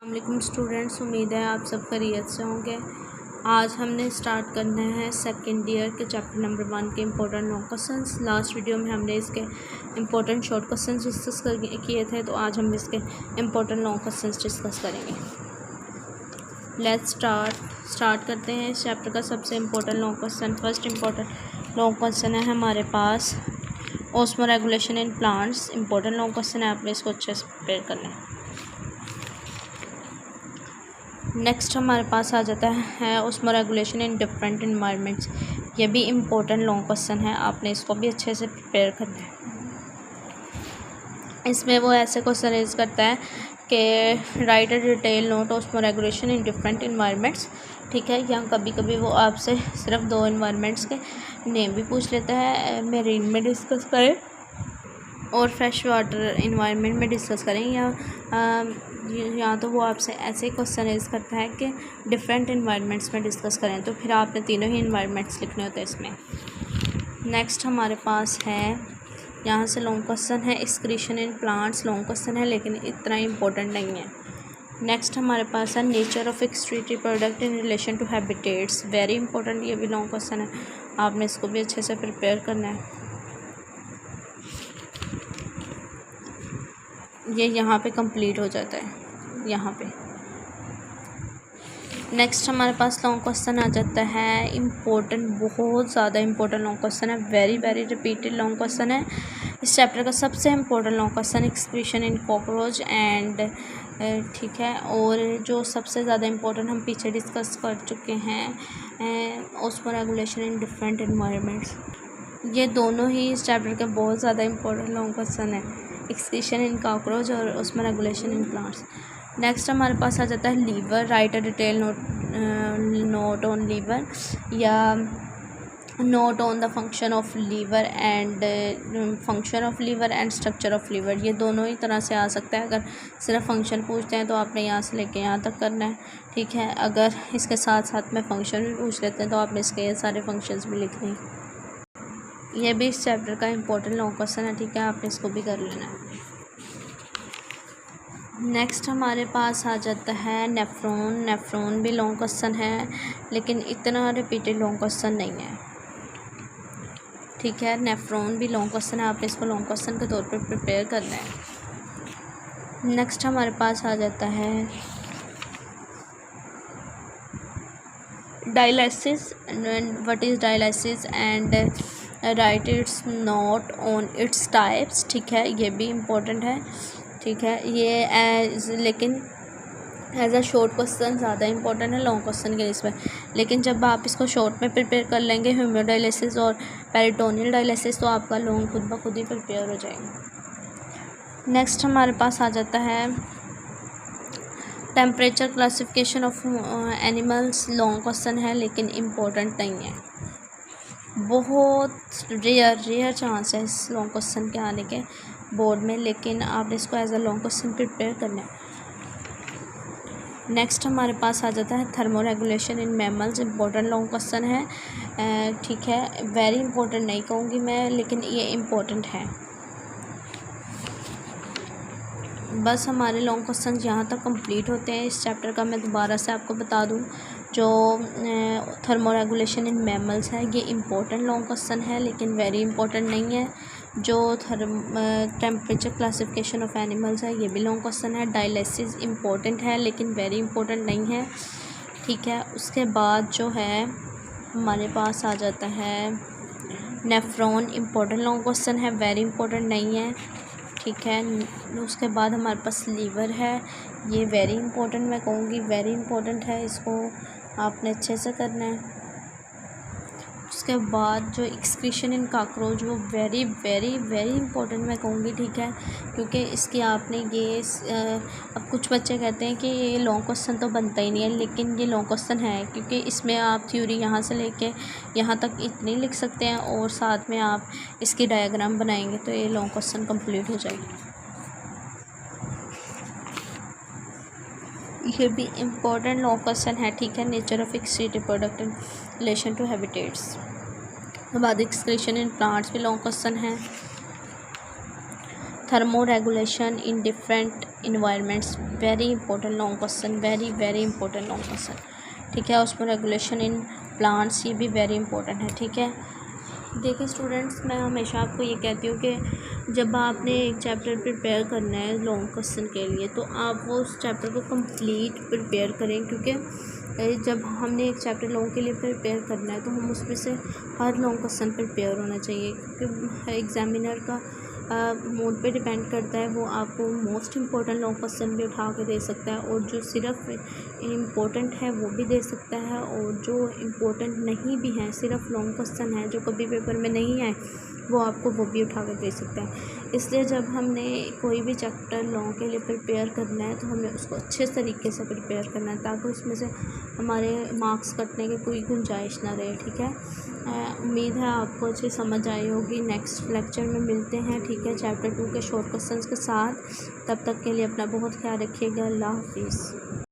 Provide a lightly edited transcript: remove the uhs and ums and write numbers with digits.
अस्सलाम स्टूडेंट्स, उम्मीद है आप सब खैरियत से होंगे। आज हमने स्टार्ट करना है सेकेंड ईयर के चैप्टर नंबर 1 के important long questions. Last video में हमने इसके इम्पोर्टेंट शॉर्ट क्वेश्चंस डिस्कस किए थे, तो आज हम इसके इम्पोर्टेंट लॉन्ग क्वेश्चंस डिस्कस करेंगे। लेट्स स्टार्ट करते हैं इस चैप्टर का सबसे important long question. First important long question है हमारे पास osmoregulation in plants. Important long question है, आपने इसको अच्छे से प्रिपेयर करना है। नेक्स्ट हमारे पास आ जाता है osmo regulation in different environments. ये भी इम्पोर्टेंट लॉन्ग क्वेश्चन है, आपने इसको भी अच्छे से प्रिपेयर करना है। इसमें वो ऐसे क्वेश्चन रेज करता है कि right a detail note osmo regulation in different environments. ठीक है, यहाँ कभी कभी वो आपसे सिर्फ 2 इन्वायरमेंट्स के नेम भी पूछ लेता है। मेरीन में डिस्कस करें और फ्रेश वाटर इन्वायरमेंट में डिस्कस करें, या तो वो आपसे ऐसे क्वेश्चन रेज करता है कि डिफरेंट इन्वायरमेंट्स में डिस्कस करें, तो फिर आपने तीनों ही इन्वायरमेंट्स लिखने होते हैं इसमें। नेक्स्ट हमारे पास है यहाँ से लॉन्ग क्वेश्चन है excretion in plants. Long question है लेकिन इतना इम्पोर्टेंट नहीं है। नेक्स्ट हमारे पास है nature of excretory product in relation to habitats. Very important, ये भी लॉन्ग क्वेश्चन है, आपने इसको भी अच्छे से प्रिपेयर करना है। ये यहाँ पे कंप्लीट हो जाता है यहाँ पे। नेक्स्ट हमारे पास लॉन्ग क्वेश्चन आ जाता है इम्पोर्टेंट, बहुत ज़्यादा इम्पोर्टेंट लॉन्ग क्वेश्चन है, very very repeated long question है। इस चैप्टर का सबसे important long question excretion in cockroach and ठीक है, और जो सबसे ज़्यादा इम्पोर्टेंट हम पीछे डिस्कस कर चुके हैं osmoregulation in different environments. ये दोनों ही इस चैप्टर के बहुत ज़्यादा इम्पोर्टेंट लॉन्ग क्वेश्चन है, एक्सक्रीशन इन कॉकरोच और osmoregulation in plants. Next हमारे पास आ जाता है liver. Right a detail note on liver, या note on the function of liver and structure of liver. ये दोनों ही तरह से आ सकता है। अगर सिर्फ फंक्शन पूछते हैं तो आपने यहाँ से लेके यहाँ तक करना है। ठीक है, अगर इसके साथ साथ में फंक्शन भी पूछ लेते हैं तो आपने इसके ये सारे फंक्शंस भी लिखने हैं। ये भी इस चैप्टर का इम्पोर्टेंट लॉन्ग क्वेश्चन है। ठीक है, आपने इसको भी कर लेना है। नेक्स्ट हमारे पास आ जाता है नेफ्रॉन। नेफ्रॉन भी लॉन्ग क्वेश्चन है लेकिन इतना रिपीटेड लॉन्ग क्वेश्चन नहीं है। ठीक है, नेफ्रॉन भी लॉन्ग क्वेश्चन है, आपने इसको लॉन्ग क्वेश्चन के तौर पर प्रिपेयर करना है। नेक्स्ट हमारे पास आ जाता है dialysis. What is dialysis and right it's note on its types. ठीक है, ये भी इम्पोर्टेंट है। ठीक है, ये लेकिन एज अ शॉर्ट क्वेश्चन ज़्यादा इंपॉर्टेंट है लॉन्ग क्वेश्चन के इसमें, लेकिन जब आप इसको शॉर्ट में प्रिपेयर कर लेंगे ह्यूमोडायलिसिस और पेरिटोनियल डायलिसिस, तो आपका लॉन्ग खुद ब खुद ही प्रिपेयर हो जाएगा। नेक्स्ट हमारे पास आ जाता है temperature classification of animals. Long question है लेकिन इम्पोर्टेंट नहीं है, बहुत रेयर चांस है इस लॉन्ग क्वेश्चन के आने के बोर्ड में, लेकिन आप इसको as a long question prepare करना है। नेक्स्ट हमारे पास आ जाता है thermo regulation in mammals. Important long question है। ठीक है, वेरी इंपॉर्टेंट नहीं कहूँगी मैं, लेकिन ये इम्पोर्टेंट है। बस हमारे लॉन्ग क्वेश्चन यहाँ तक कंप्लीट होते हैं इस चैप्टर का। मैं दोबारा से आपको बता दूँ, जो थर्मो रेगुलेशन इन मैमल्स है ये इम्पोर्टेंट लॉन्ग क्वेश्चन है लेकिन वेरी इंपॉर्टेंट नहीं है। जो टेम्परेचर क्लासिफिकेशन ऑफ एनिमल्स है ये भी लॉन्ग क्वेश्चन है। डायलिसिस इम्पोर्टेंट है लेकिन वेरी इंपॉर्टेंट नहीं है। ठीक है, उसके बाद जो है हमारे पास आ जाता है नेफ्रॉन। इम्पोर्टेंट लॉन्ग क्वेश्चन है, वेरी इंपॉर्टेंट नहीं है। ठीक है, उसके बाद हमारे पास लीवर है, ये वेरी इंपॉर्टेंट मैं कहूँगी, वेरी इंपॉर्टेंट है, इसको आपने अच्छे से करना है। उसके बाद जो एक्सक्रीशन इन कॉकरोच, वो वेरी वेरी वेरी इंपॉर्टेंट मैं कहूँगी। ठीक है, क्योंकि इसकी आपने ये अब कुछ बच्चे कहते हैं कि ये लॉन्ग क्वेश्चन तो बनता ही नहीं है, लेकिन ये लॉन्ग क्वेश्चन है क्योंकि इसमें आप थ्योरी यहाँ से लेके यहाँ तक इतनी लिख सकते हैं और साथ में आप इसकी डायग्राम बनाएंगे तो ये लॉन्ग क्वेश्चन कंप्लीट हो जाएगी। ये भी इम्पोर्टेंट लॉन्ग क्वेश्चन है। ठीक है, nature of excretory product in relation to habitats. उसके बाद एक्सक्रीशन इन प्लांट्स भी लॉन्ग क्वेश्चन है। Thermo regulation in different environments, very important long question, very very important long question, ठीक है। उसमें रेगुलेशन इन प्लांट्स, ये भी वेरी इंपॉर्टेंट है, ठीक है। देखिए स्टूडेंट्स, मैं हमेशा आपको ये कहती हूँ कि जब आपने एक चैप्टर प्रिपेयर करना है लॉन्ग क्वेश्चन के लिए, तो आप वो उस चैप्टर को कंप्लीट प्रिपेयर करें, क्योंकि जब हमने एक चैप्टर लॉन्ग के लिए प्रिपेयर करना है तो हम उसमें से हर लॉन्ग क्वेश्चन प्रिपेयर होना चाहिए, क्योंकि एग्जामिनर का मूड पे डिपेंड करता है। वो आपको मोस्ट इम्पोर्टेंट लॉन्ग क्वेश्चन भी उठा के दे सकता है, और जो सिर्फ इम्पोर्टेंट है वो भी दे सकता है, और जो इम्पोर्टेंट नहीं भी हैं, सिर्फ लॉन्ग क्वेश्चन है जो कभी पेपर में नहीं आए, वो आपको वो भी उठा के दे सकता है। इसलिए जब हमने कोई भी चैप्टर लॉन्ग के लिए प्रिपेयर करना है तो हमें उसको अच्छे तरीके से प्रिपेयर करना है, ताकि उसमें से हमारे मार्क्स कटने की कोई गुंजाइश ना रहे, ठीक है। उम्मीद है आपको अच्छी समझ आई होगी। नेक्स्ट लेक्चर में मिलते हैं, ठीक है, चैप्टर 2 के शॉर्ट क्वेश्चंस के साथ। तब तक के लिए अपना बहुत ख्याल रखिएगा। अल्लाह हाफिज़।